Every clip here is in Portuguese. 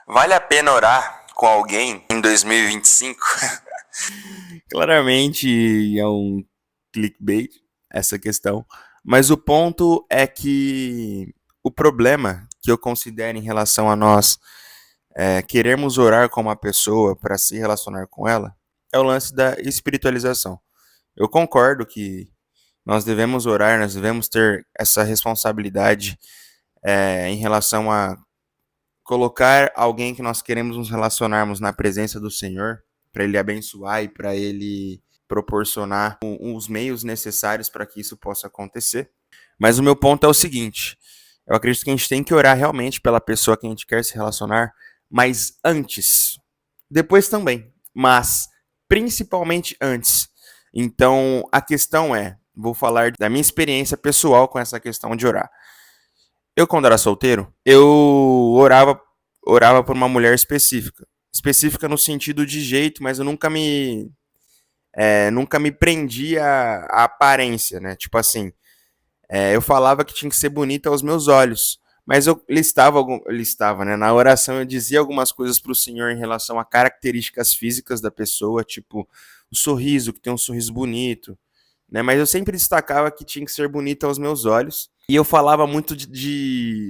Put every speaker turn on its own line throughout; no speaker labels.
Vale a pena orar com alguém em 2025?
Claramente é um clickbait essa questão, mas o ponto é que o problema que eu considero em relação a nós queremos orar com uma pessoa para se relacionar com ela é o lance da espiritualização. Eu concordo que nós devemos orar, nós devemos ter essa responsabilidade em relação a colocar alguém que nós queremos nos relacionarmos na presença do Senhor, para Ele abençoar e para Ele proporcionar os meios necessários para que isso possa acontecer. Mas o meu ponto é o seguinte: eu acredito que a gente tem que orar realmente pela pessoa que a gente quer se relacionar, mas antes. Depois também, mas principalmente antes. Então, a questão é, vou falar da minha experiência pessoal com essa questão de orar. Eu, quando era solteiro, eu orava por uma mulher específica. Específica no sentido de jeito, mas eu nunca me prendia à aparência, né? Tipo assim, eu falava que tinha que ser bonita aos meus olhos. Mas eu listava, né? Na oração eu dizia algumas coisas para o Senhor em relação a características físicas da pessoa, tipo o sorriso, que tem um sorriso bonito, né? Mas eu sempre destacava que tinha que ser bonita aos meus olhos. E eu falava muito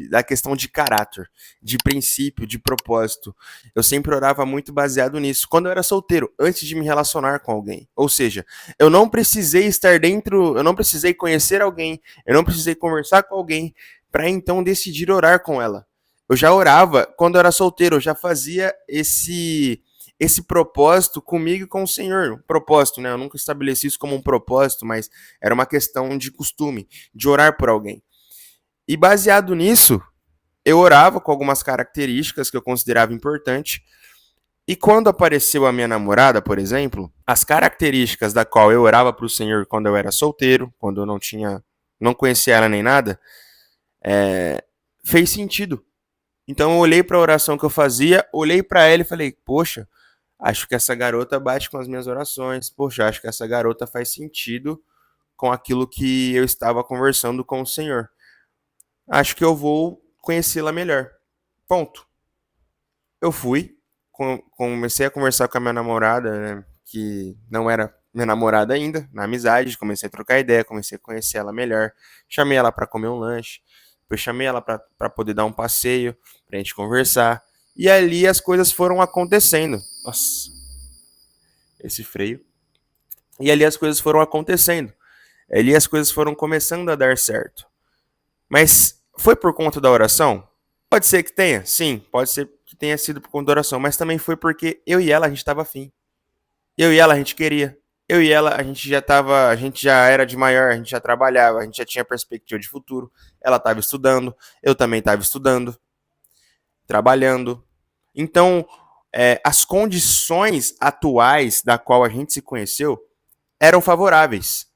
da questão de caráter, de princípio, de propósito. Eu sempre orava muito baseado nisso. Quando eu era solteiro, antes de me relacionar com alguém. Ou seja, eu não precisei estar dentro, eu não precisei conhecer alguém, eu não precisei conversar com alguém para então decidir orar com ela. Eu já orava quando eu era solteiro, eu já fazia esse propósito comigo e com o Senhor. Um propósito, né? Eu nunca estabeleci isso como um propósito, mas era uma questão de costume, de orar por alguém. E baseado nisso, eu orava com algumas características que eu considerava importante. E quando apareceu a minha namorada, por exemplo, as características da qual eu orava para o Senhor quando eu era solteiro, quando eu não conhecia ela nem nada, fez sentido. Então eu olhei para a oração que eu fazia, olhei para ela e falei: poxa, acho que essa garota bate com as minhas orações. Poxa, acho que essa garota faz sentido com aquilo que eu estava conversando com o Senhor. Acho que eu vou conhecê-la melhor. Ponto. Eu fui, comecei a conversar com a minha namorada, né, que não era minha namorada ainda, na amizade, comecei a trocar ideia, comecei a conhecer ela melhor. Chamei ela para comer um lanche, depois chamei ela para poder dar um passeio, pra gente conversar. E ali as coisas foram acontecendo. Nossa, esse freio. E ali as coisas foram acontecendo. Ali as coisas foram começando a dar certo. Mas foi por conta da oração? Pode ser que tenha, sim, pode ser que tenha sido por conta da oração, mas também foi porque eu e ela a gente estava afim. Eu e ela a gente queria. Eu e ela a gente já era de maior, a gente já trabalhava, a gente já tinha perspectiva de futuro. Ela estava estudando, eu também estava estudando, trabalhando. Então, as condições atuais da qual a gente se conheceu eram favoráveis.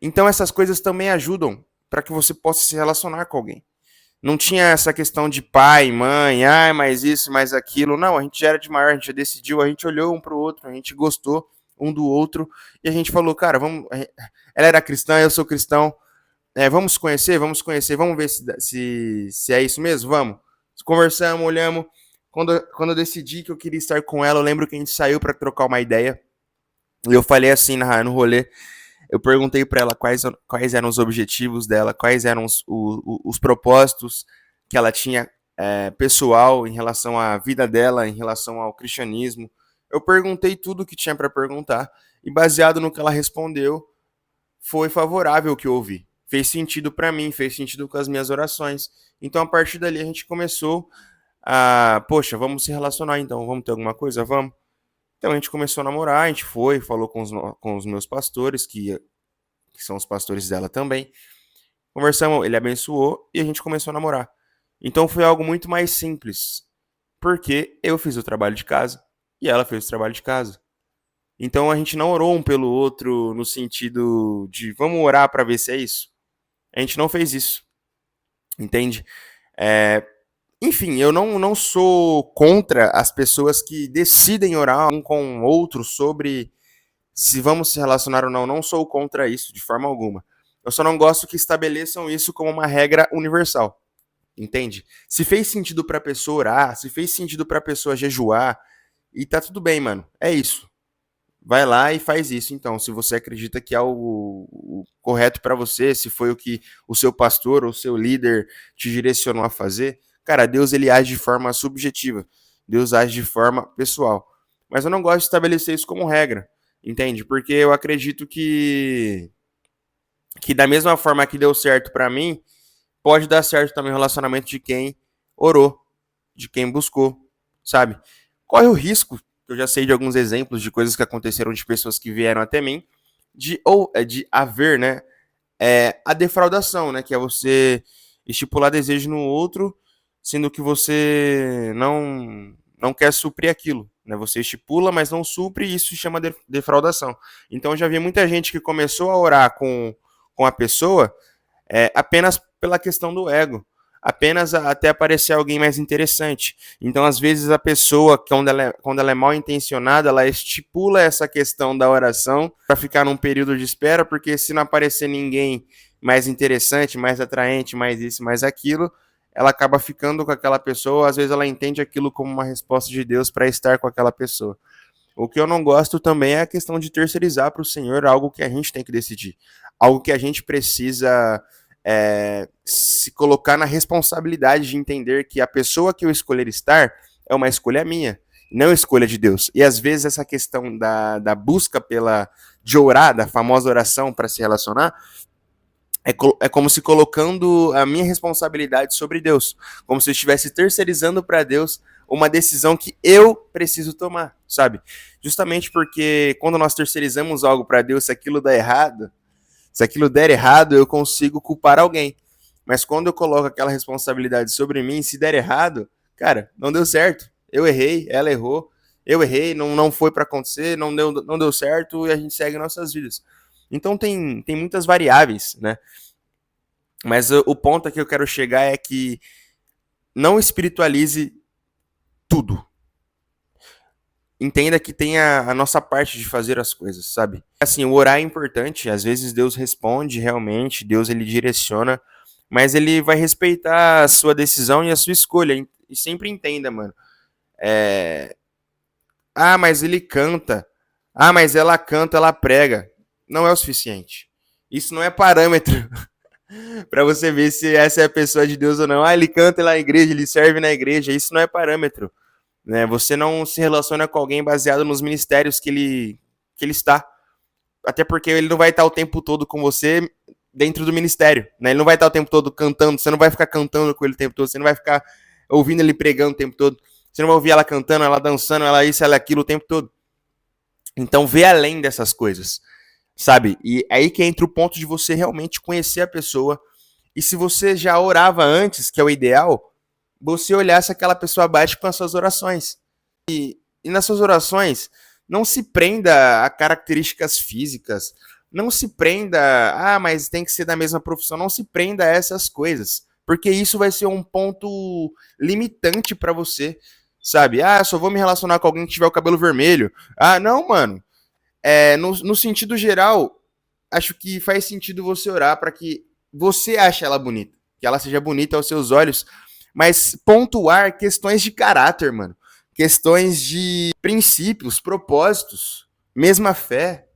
Então essas coisas também ajudam para que você possa se relacionar com alguém. Não tinha essa questão de pai, mãe, mais isso, mais aquilo. Não, a gente já era de maior, a gente já decidiu, a gente olhou um pro outro, a gente gostou um do outro e a gente falou, cara, vamos. Ela era cristã, eu sou cristão, vamos conhecer, vamos ver se é isso mesmo, vamos. Conversamos, olhamos. Quando eu decidi que eu queria estar com ela, eu lembro que a gente saiu para trocar uma ideia. E eu falei assim no rolê, eu perguntei para ela quais eram os objetivos dela, quais eram os propósitos que ela tinha pessoal em relação à vida dela, em relação ao cristianismo. Eu perguntei tudo o que tinha para perguntar e baseado no que ela respondeu, foi favorável o que eu ouvi. Fez sentido para mim, fez sentido com as minhas orações. Então a partir dali a gente começou poxa, vamos se relacionar então, vamos ter alguma coisa? Vamos. Então a gente começou a namorar, a gente foi, falou com os meus pastores, que são os pastores dela também. Conversamos, ele abençoou e a gente começou a namorar. Então foi algo muito mais simples, porque eu fiz o trabalho de casa e ela fez o trabalho de casa. Então a gente não orou um pelo outro no sentido de vamos orar para ver se é isso. A gente não fez isso, entende? É, enfim, eu não sou contra as pessoas que decidem orar um com o outro sobre se vamos se relacionar ou não. Não sou contra isso de forma alguma. Eu só não gosto que estabeleçam isso como uma regra universal. entende? Se fez sentido pra pessoa orar, se fez sentido pra pessoa jejuar, e tá tudo bem, mano. É isso. Vai lá e faz isso, então. Se você acredita que é o correto pra você, se foi o que o seu pastor ou o seu líder te direcionou a fazer, cara, Deus ele age de forma subjetiva. Deus age de forma pessoal. Mas eu não gosto de estabelecer isso como regra, entende? Porque eu acredito que da mesma forma que deu certo pra mim, pode dar certo também o relacionamento de quem orou, de quem buscou, sabe? Corre o risco, eu já sei de alguns exemplos de coisas que aconteceram de pessoas que vieram até mim, de haver, né, a defraudação, né, que é você estipular desejo no outro, sendo que você não quer suprir aquilo, né? Você estipula, mas não supre, e isso se chama defraudação. Então eu já vi muita gente que começou a orar com a pessoa apenas pela questão do ego, apenas até aparecer alguém mais interessante. Então, às vezes, a pessoa, quando ela é mal intencionada, ela estipula essa questão da oração para ficar num período de espera, porque se não aparecer ninguém mais interessante, mais atraente, mais isso, mais aquilo, ela acaba ficando com aquela pessoa, às vezes ela entende aquilo como uma resposta de Deus para estar com aquela pessoa. O que eu não gosto também é a questão de terceirizar para o Senhor algo que a gente tem que decidir, algo que a gente precisa se colocar na responsabilidade de entender que a pessoa que eu escolher estar é uma escolha minha, não escolha de Deus. E às vezes essa questão da busca de orar, da famosa oração para se relacionar, é como se colocando a minha responsabilidade sobre Deus, como se eu estivesse terceirizando para Deus uma decisão que eu preciso tomar, sabe? Justamente porque quando nós terceirizamos algo para Deus, se aquilo der errado, eu consigo culpar alguém. Mas quando eu coloco aquela responsabilidade sobre mim, se der errado, cara, não deu certo. Eu errei, ela errou, eu errei, não foi para acontecer, não deu certo e a gente segue nossas vidas. Então tem muitas variáveis, né? Mas o ponto a que eu quero chegar é que não espiritualize tudo. Entenda que tem a nossa parte de fazer as coisas, sabe? Assim, o orar é importante, às vezes Deus responde realmente, Deus ele direciona, mas ele vai respeitar a sua decisão e a sua escolha. E sempre entenda, mano. Ah, mas ele canta. Ah, mas ela canta, ela prega. Não é o suficiente. Isso não é parâmetro para você ver se essa é a pessoa de Deus ou não. Ah, ele canta lá na igreja, ele serve na igreja. Isso não é parâmetro. Né? Você não se relaciona com alguém baseado nos ministérios que ele está. Até porque ele não vai estar o tempo todo com você dentro do ministério. Né? Ele não vai estar o tempo todo cantando. Você não vai ficar cantando com ele o tempo todo. Você não vai ficar ouvindo ele pregando o tempo todo. Você não vai ouvir ela cantando, ela dançando, ela isso, ela aquilo o tempo todo. Então vê além dessas coisas, sabe? E aí que entra o ponto de você realmente conhecer a pessoa. E se você já orava antes, que é o ideal, você olhar se aquela pessoa bate com as suas orações. E nas suas orações, não se prenda a características físicas. Não se prenda, mas tem que ser da mesma profissão. Não se prenda a essas coisas. Porque isso vai ser um ponto limitante para você. Sabe? Só vou me relacionar com alguém que tiver o cabelo vermelho. Não, mano. No sentido geral, acho que faz sentido você orar para que você ache ela bonita. Que ela seja bonita aos seus olhos. Mas pontuar questões de caráter, mano. Questões de princípios, propósitos, mesma fé,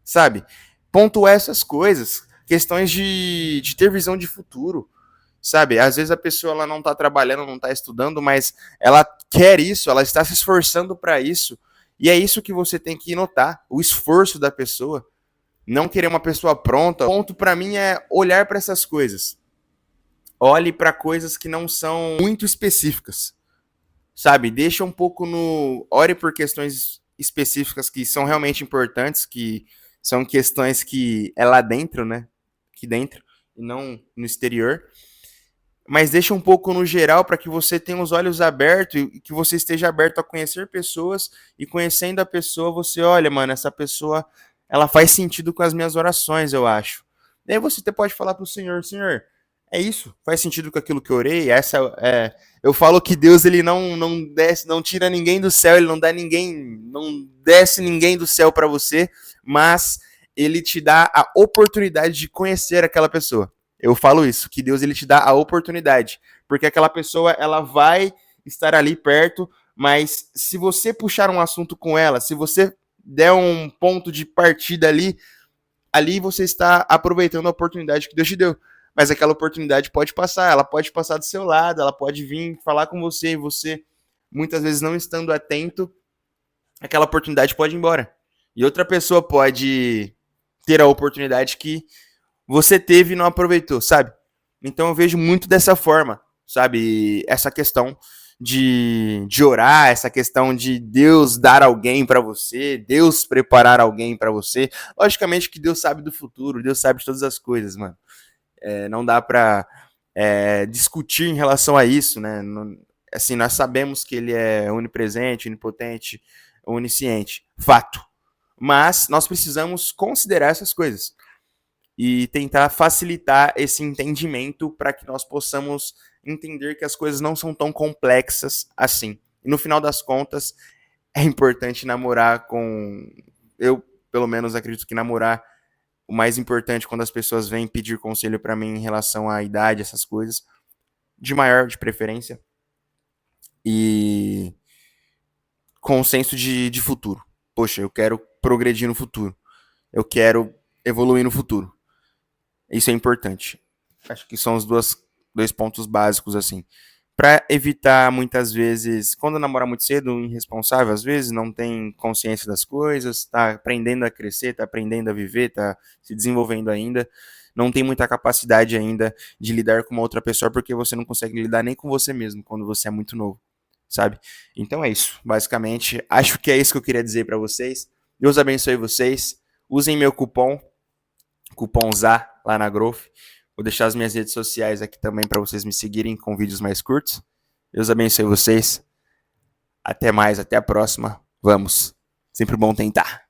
sabe? Pontuar essas coisas. Questões de ter visão de futuro, sabe? Às vezes a pessoa ela não tá trabalhando, não tá estudando, mas ela quer isso, ela está se esforçando para isso. E é isso que você tem que notar, o esforço da pessoa. Não querer uma pessoa pronta. O ponto para mim é olhar para essas coisas. Olhe para coisas que não são muito específicas, sabe? Deixa um pouco no. Ore por questões específicas que são realmente importantes, que são questões que é lá dentro, né? Aqui dentro, e não no exterior. Mas deixa um pouco no geral para que você tenha os olhos abertos e que você esteja aberto a conhecer pessoas e conhecendo a pessoa, você olha, mano, essa pessoa, ela faz sentido com as minhas orações, eu acho. Daí você até pode falar pro Senhor, Senhor, é isso? Faz sentido com aquilo que eu orei? Eu falo que Deus ele não desce, não tira ninguém do céu, ele não desce ninguém do céu para você, mas ele te dá a oportunidade de conhecer aquela pessoa. Eu falo isso, que Deus ele te dá a oportunidade. porque aquela pessoa, ela vai estar ali perto, mas se você puxar um assunto com ela, se você der um ponto de partida ali você está aproveitando a oportunidade que Deus te deu. Mas aquela oportunidade pode passar, ela pode passar do seu lado, ela pode vir falar com você e você, muitas vezes não estando atento, aquela oportunidade pode ir embora. E outra pessoa pode ter a oportunidade que você teve e não aproveitou, sabe? Então eu vejo muito dessa forma, sabe? Essa questão de orar, essa questão de Deus dar alguém para você, Deus preparar alguém para você. Logicamente que Deus sabe do futuro, Deus sabe de todas as coisas, mano. Não dá pra discutir em relação a isso, né? Não, assim, nós sabemos que ele é onipresente, onipotente, onisciente, fato. Mas nós precisamos considerar essas coisas e tentar facilitar esse entendimento para que nós possamos entender que as coisas não são tão complexas assim. E no final das contas, é importante namorar com. Eu, pelo menos, acredito que namorar o mais importante quando as pessoas vêm pedir conselho para mim em relação à idade, essas coisas, de maior de preferência, e com um senso de futuro. Poxa, eu quero progredir no futuro. Eu quero evoluir no futuro. Isso é importante. Acho que são os dois pontos básicos, assim. Para evitar, muitas vezes, quando namora muito cedo, irresponsável, às vezes, não tem consciência das coisas, tá aprendendo a crescer, tá aprendendo a viver, tá se desenvolvendo ainda, não tem muita capacidade ainda de lidar com uma outra pessoa, porque você não consegue lidar nem com você mesmo quando você é muito novo, sabe? Então é isso, basicamente. Acho que é isso que eu queria dizer para vocês. Deus abençoe vocês. Usem meu cupom ZA lá na Growth. Vou deixar as minhas redes sociais aqui também para vocês me seguirem com vídeos mais curtos. Deus abençoe vocês. Até mais, até a próxima. Vamos. Sempre bom tentar.